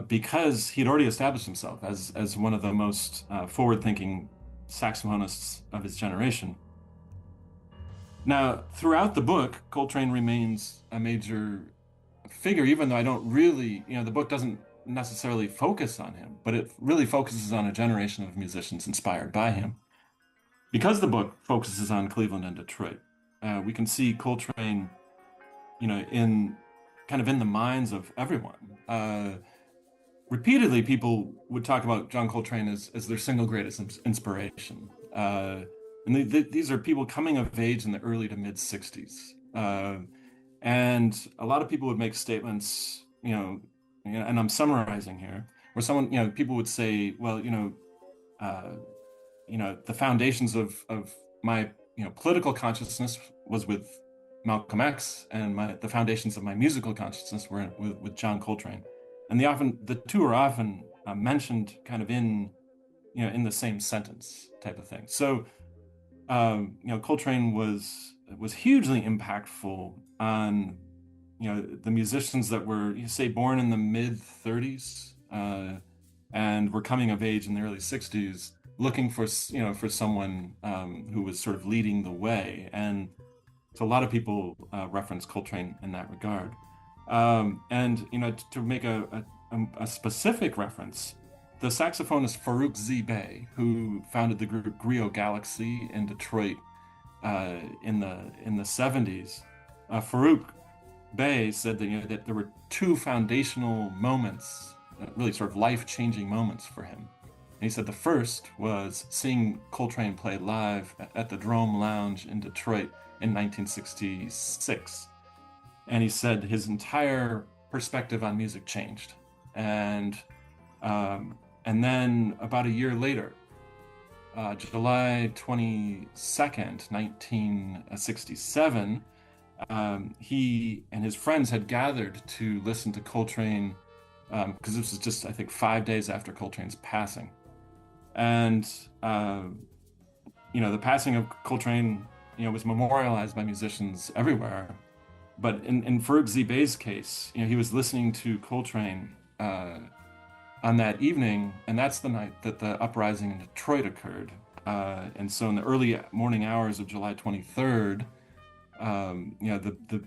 Speaker 9: because he'd already established himself as one of the most forward-thinking saxophonists of his generation. Now, throughout the book, Coltrane remains a major figure, even though I don't really, the book doesn't necessarily focus on him, but it really focuses on a generation of musicians inspired by him. Because the book focuses on Cleveland and Detroit, we can see Coltrane, in the minds of everyone. Repeatedly, people would talk about John Coltrane as their single greatest inspiration. And these are people coming of age in the early to mid 60s. And a lot of people would make statements, and I'm summarizing here, where people would say, well, the foundations of my, political consciousness was with Malcolm X, and the foundations of my musical consciousness were with John Coltrane. And the two are often mentioned kind of in the same sentence type of thing. So, Coltrane was hugely impactful on, the musicians that were, born in the mid 30s, and were coming of age in the early 60s, looking for someone who was sort of leading the way. And so a lot of people reference Coltrane in that regard. And to make a specific reference, the saxophonist Farouk Z. Bey, who founded the group Griot Galaxy in Detroit in the 70s, Farouk Bey said that there were two foundational moments, really sort of life-changing moments for him. And he said the first was seeing Coltrane play live at the Drome Lounge in Detroit in 1966. And he said his entire perspective on music changed. And then about a year later, July 22nd, 1967, he and his friends had gathered to listen to Coltrane, because this was just, I think, 5 days after Coltrane's passing. And, the passing of Coltrane, was memorialized by musicians everywhere. But in Farouk Z. Bey's case, he was listening to Coltrane on that evening, and that's the night that the uprising in Detroit occurred. And so in the early morning hours of July 23rd, the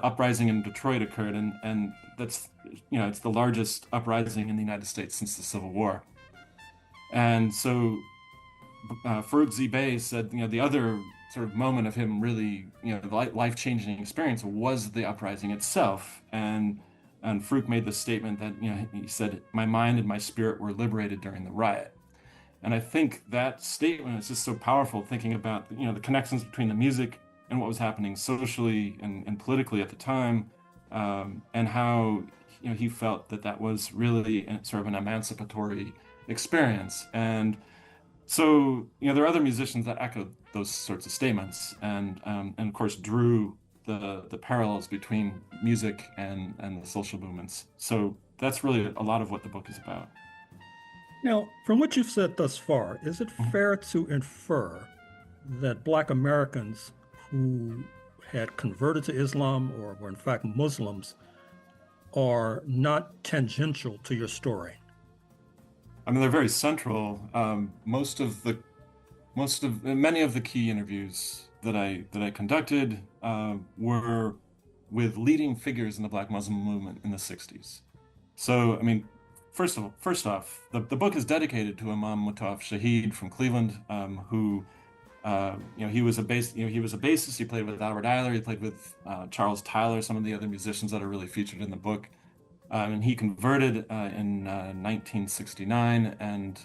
Speaker 9: uprising in Detroit occurred, and that's, it's the largest uprising in the United States since the Civil War. And so Farouk Zibay said, the other sort of moment of him really, life-changing experience was the uprising itself. And Farouk made the statement that, he said, "My mind and my spirit were liberated during the riot." And I think that statement is just so powerful, thinking about, the connections between the music and what was happening socially and politically at the time, and how, he felt that was really sort of an emancipatory experience. And so, there are other musicians that echoed those sorts of statements, and of course drew the parallels between music and the social movements. So that's really a lot of what the book is about.
Speaker 6: Now, from what you've said thus far, is it fair to infer that Black Americans who had converted to Islam or were in fact Muslims are not tangential to your story?
Speaker 9: I mean, they're very central. Many of the key interviews that I conducted were with leading figures in the Black Muslim movement in the 60s. So, I mean, first off, the book is dedicated to Imam Mutawaf Shahid from Cleveland, who, he was a bassist. He played with Albert Ayler. He played with Charles Tyler, some of the other musicians that are really featured in the book. And he converted in 1969, and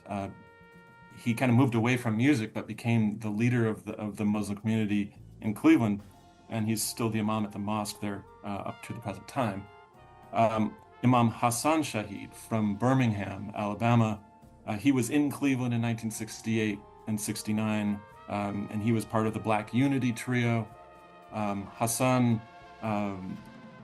Speaker 9: he kind of moved away from music, but became the leader of the Muslim community in Cleveland, and he's still the imam at the mosque there up to the present time. Imam Hassan Shahid from Birmingham, Alabama, he was in Cleveland in 1968 and 69, and he was part of the Black Unity Trio. Hassan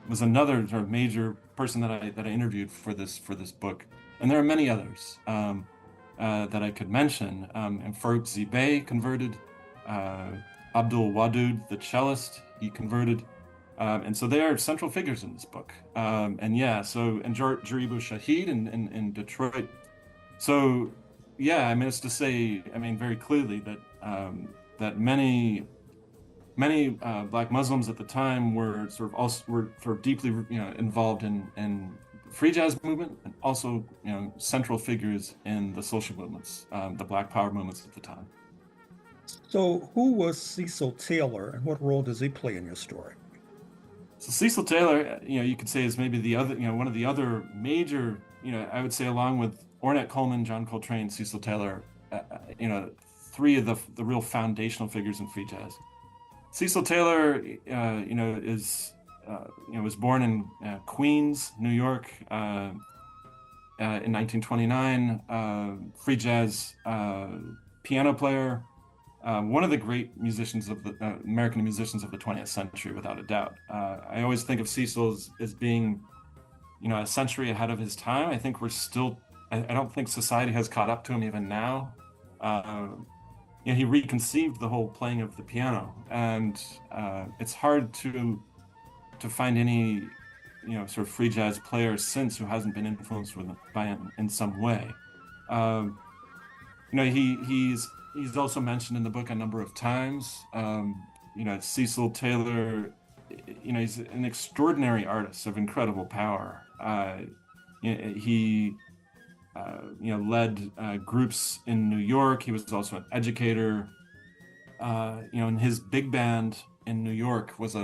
Speaker 9: was another sort of major person that I interviewed for this book, and there are many others that I could mention. And Farouk Zibay converted. Abdul Wadud, the cellist, he converted. And so they are central figures in this book. And Jaribu Shahid in Detroit. So, yeah, I mean, it's to say, very clearly that many Black Muslims at the time were sort of deeply, involved in free jazz movement, and also, central figures in the social movements, the Black Power movements at the time.
Speaker 6: So who was Cecil Taylor, and what role does he play in your story?
Speaker 9: So Cecil Taylor, you could say is maybe the other, one of the other major, I would say, along with Ornette Coleman, John Coltrane, Cecil Taylor, three of the real foundational figures in free jazz. Cecil Taylor, was born in Queens, New York, in 1929. Free jazz piano player, one of the great musicians of the American musicians of the 20th century, without a doubt. I always think of Cecil as being, a century ahead of his time. I think we're still. I don't think society has caught up to him even now. He reconceived the whole playing of the piano, and it's hard to find any, sort of free jazz player since who hasn't been influenced by him in some way. He's also mentioned in the book a number of times. Cecil Taylor, he's an extraordinary artist of incredible power. He led groups in New York. He was also an educator. And his big band in New York was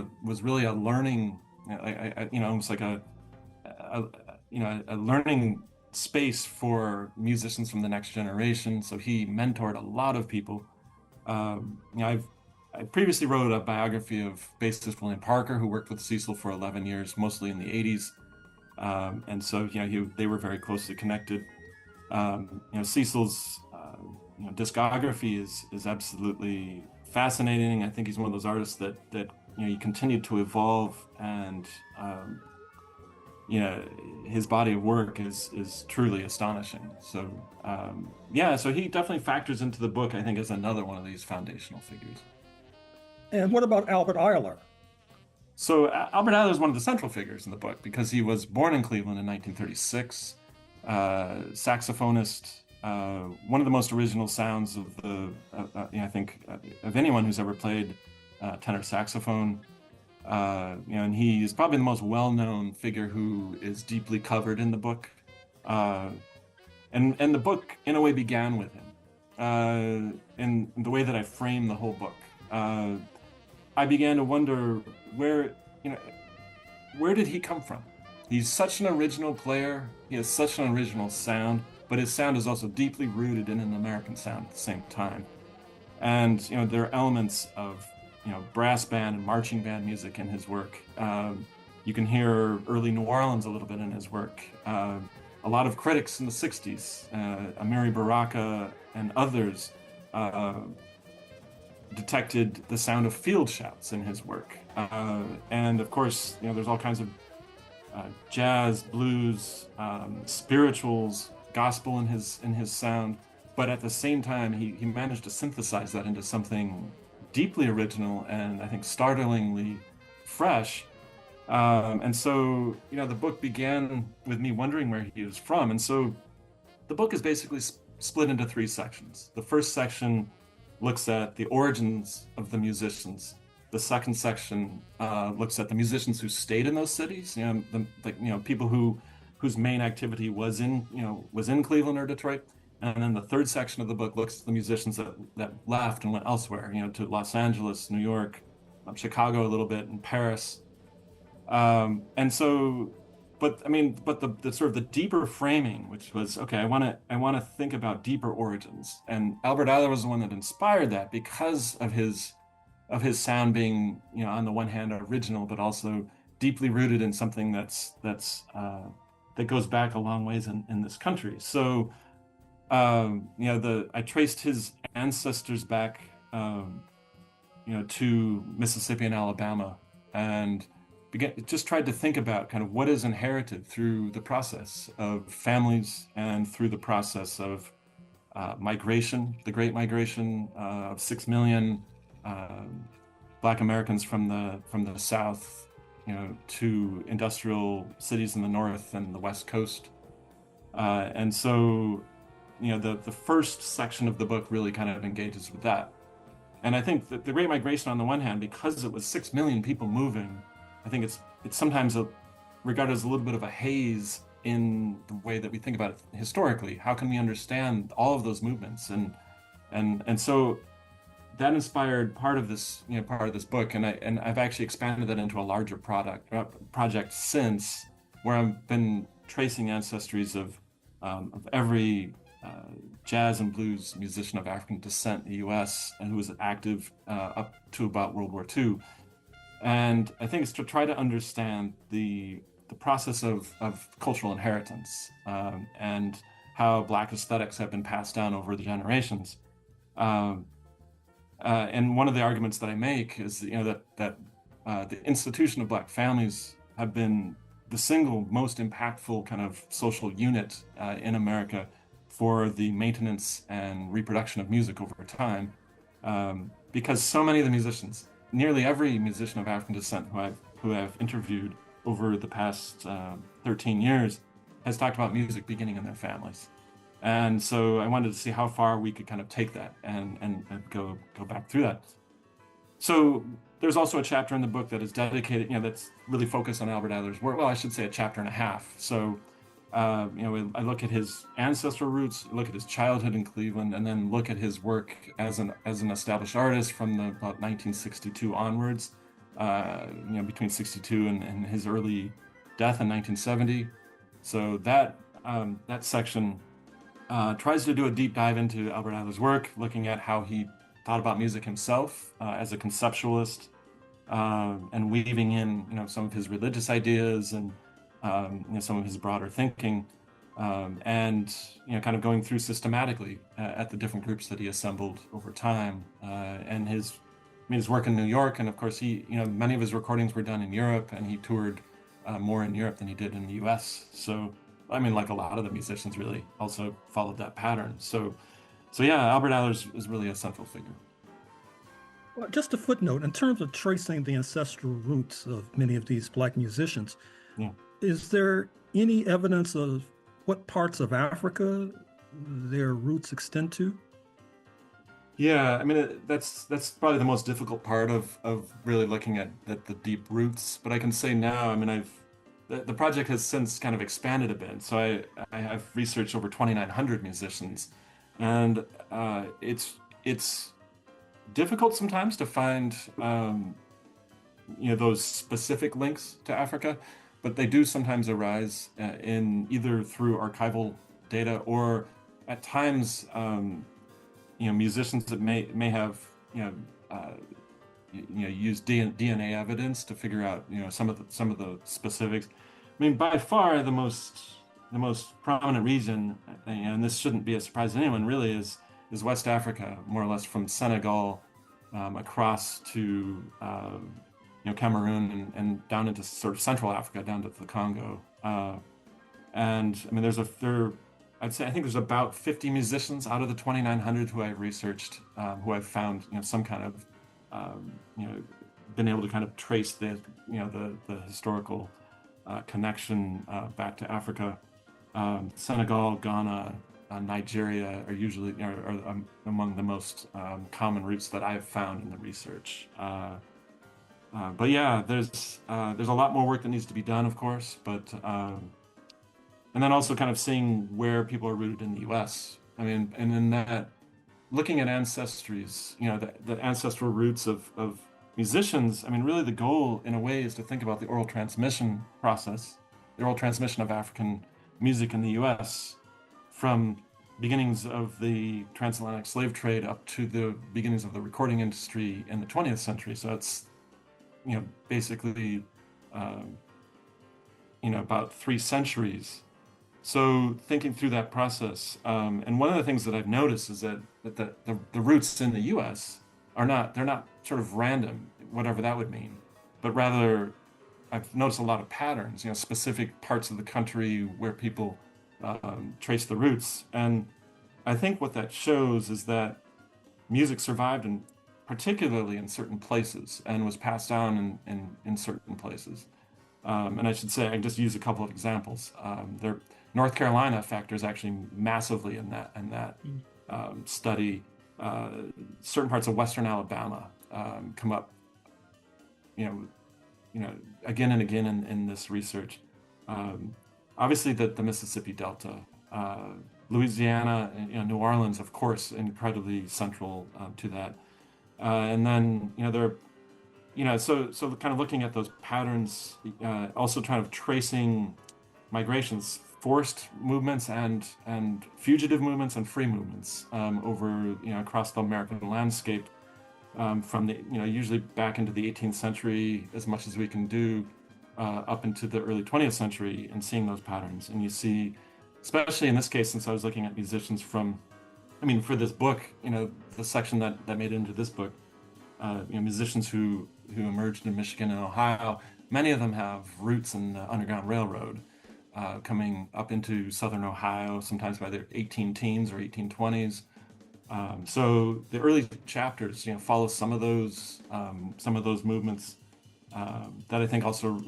Speaker 9: really a learning, almost like a learning space for musicians from the next generation. So he mentored a lot of people. I previously wrote a biography of bassist William Parker, who worked with Cecil for 11 years, mostly in the 80s. And so, they were very closely connected. Cecil's, discography is absolutely fascinating. I think he's one of those artists that he continued to evolve, and, his body of work is truly astonishing. So, so he definitely factors into the book, I think, as another one of these foundational figures.
Speaker 6: And what about Albert Ayler?
Speaker 9: So Albert Ayler is one of the central figures in the book because he was born in Cleveland in 1936, saxophonist, one of the most original sounds of of anyone who's ever played tenor saxophone. And he is probably the most well-known figure who is deeply covered in the book. And the book, in a way, began with him. in the way that I frame the whole book. I began to wonder where did he come from? He's such an original player. He has such an original sound, but his sound is also deeply rooted in an American sound at the same time. And there are elements of brass band and marching band music in his work. You can hear early New Orleans a little bit in his work. A lot of critics in the 60s, Amiri Baraka and others, detected the sound of field shouts in his work. And of course, there's all kinds of jazz, blues, spirituals, gospel in his sound. But at the same time, he managed to synthesize that into something deeply original and I think startlingly fresh. And so, the book began with me wondering where he was from. And so the book is basically split into 3 sections. The first section looks at the origins of the musicians. The second section looks at the musicians who stayed in those cities, people whose main activity was in Cleveland or Detroit. And then the third section of the book looks at the musicians that left and went elsewhere, to Los Angeles, New York, Chicago a little bit, and Paris. And so, but the sort of the deeper framing, which was, okay, I want to think about deeper origins. And Albert Ayler was the one that inspired that because of his sound being, on the one hand original, but also deeply rooted in something that goes back a long ways in this country. So, I traced his ancestors back, to Mississippi and Alabama, and just tried to think about kind of what is inherited through the process of families and through the process of migration, the Great Migration of 6 million Black Americans from the South, to industrial cities in the North and the West Coast, and so. The first section of the book really kind of engages with that. And I think that the Great Migration, on the one hand, because it was 6 million people moving, I think it's sometimes regarded as a little bit of a haze in the way that we think about it historically. How can we understand all of those movements? And so that inspired part of this book, and I've actually expanded that into a larger project since, where I've been tracing ancestries of every jazz and blues musician of African descent in the U.S. and who was active up to about World War II. And I think it's to try to understand the process of cultural inheritance and how Black aesthetics have been passed down over the generations. And one of the arguments that I make is that the institution of Black families have been the single most impactful kind of social unit in America for the maintenance and reproduction of music over time, because so many of the musicians, nearly every musician of African descent who I've interviewed over the past 13 years has talked about music beginning in their families. And so I wanted to see how far we could kind of take that and go back through that. So there's also a chapter in the book that is dedicated, that's really focused on Albert Ayler's work. Well, I should say a chapter and a half. So, I look at his ancestral roots, look at his childhood in Cleveland, and then look at his work as an established artist from about 1962 onwards, between 62 and his early death in 1970. So that section tries to do a deep dive into Albert Ayler's work, looking at how he thought about music himself as a conceptualist, and weaving in, some of his religious ideas and some of his broader thinking, and kind of going through systematically at the different groups that he assembled over time, and his work in New York. And of course, he many of his recordings were done in Europe, and he toured more in Europe than he did in the U.S. So like a lot of the musicians really also followed that pattern. So yeah, Albert Ayler is really a central figure.
Speaker 6: Well, just a footnote, in terms of tracing the ancestral roots of many of these Black musicians,
Speaker 9: yeah.
Speaker 6: Is there any evidence of what parts of Africa their roots extend to?
Speaker 9: Yeah, that's probably the most difficult part of really looking at the deep roots. But I can say now, the project has since kind of expanded a bit. So I have researched over 2,900 musicians, And it's difficult sometimes to find those specific links to Africa, but they do sometimes arise in either through archival data or at times musicians that may have used DNA evidence to figure out some of the specifics. I mean, by far the most prominent region, and this shouldn't be a surprise to anyone, really is West Africa, more or less from Senegal across to Cameroon and down into sort of Central Africa, down to the Congo. And I mean, I think there's about 50 musicians out of the 2,900 who I've researched, who I've found some kind of been able to kind of trace the historical connection back to Africa. Senegal, Ghana, Nigeria are usually are among the most common roots that I've found in the research. But yeah, there's a lot more work that needs to be done, of course. But and then also kind of seeing where people are rooted in the U.S. I mean, and in that, looking at ancestries, the ancestral roots of musicians. I mean, really the goal, in a way, is to think about the oral transmission process, the oral transmission of African music in the U.S. from beginnings of the transatlantic slave trade up to the beginnings of the recording industry in the 20th century. So it's, basically, about 3 centuries. So thinking through that process, and one of the things that I've noticed is that the roots in the U.S. they're not sort of random, whatever that would mean, but rather I've noticed a lot of patterns, specific parts of the country where people trace the roots. And I think what that shows is that music survived, particularly in certain places, and was passed down in certain places. And I should say, I can just use a couple of examples. North Carolina factors actually massively in that study. Certain parts of Western Alabama come up, again and again in this research. Obviously, the Mississippi Delta, Louisiana, New Orleans, of course, incredibly central to that. And then so kind of looking at those patterns, also kind of tracing migrations, forced movements and fugitive movements and free movements over across the American landscape, from the usually back into the 18th century as much as we can do, up into the early 20th century, and seeing those patterns. And you see, especially in this case, since I was looking at musicians for this book, the section that made it into this book, musicians who emerged in Michigan and Ohio, many of them have roots in the Underground Railroad, coming up into southern Ohio, sometimes by their 18 teens or 1820s. So the early chapters, follow some of those movements that I think also,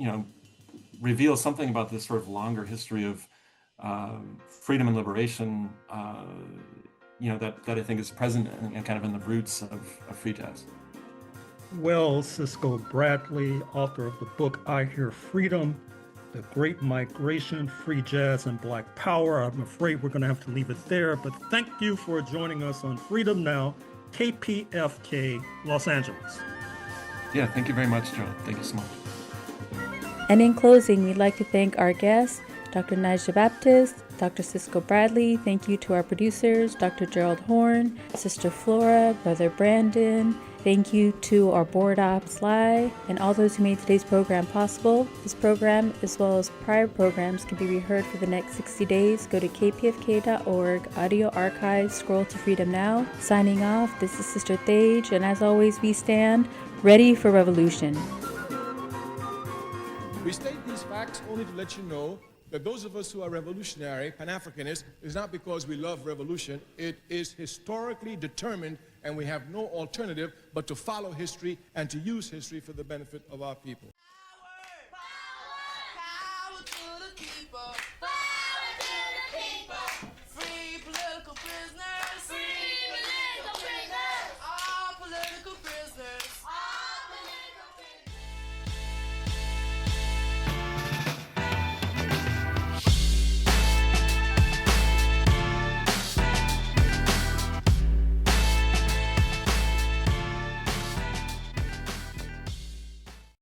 Speaker 9: reveal something about this sort of longer history of freedom and liberation, that I think is present and kind of in the roots of free jazz.
Speaker 6: Well, Cisco Bradley, author of the book I Hear Freedom, The Great Migration, Free Jazz, and Black Power. I'm afraid we're going to have to leave it there, but thank you for joining us on Freedom Now, KPFK, Los Angeles.
Speaker 9: Yeah, thank you very much, Joe. Thank you so much.
Speaker 3: And in closing, we'd like to thank our guests, Dr. Najja Baptist, Dr. Cisco Bradley. Thank you to our producers, Dr. Gerald Horne, Sister Flora, Brother Brandon. Thank you to our board ops, Lai, and all those who made today's program possible. This program, as well as prior programs, can be reheard for the next 60 days. Go to kpfk.org, audio archives, scroll to Freedom Now. Signing off, this is Sister Thage, and as always, we stand ready for revolution.
Speaker 4: We state these facts only to let you know that those of us who are revolutionary, Pan-Africanists, is not because we love revolution. It is historically determined, and we have no alternative but to follow history and to use history for the benefit of our people.
Speaker 10: Power to the people.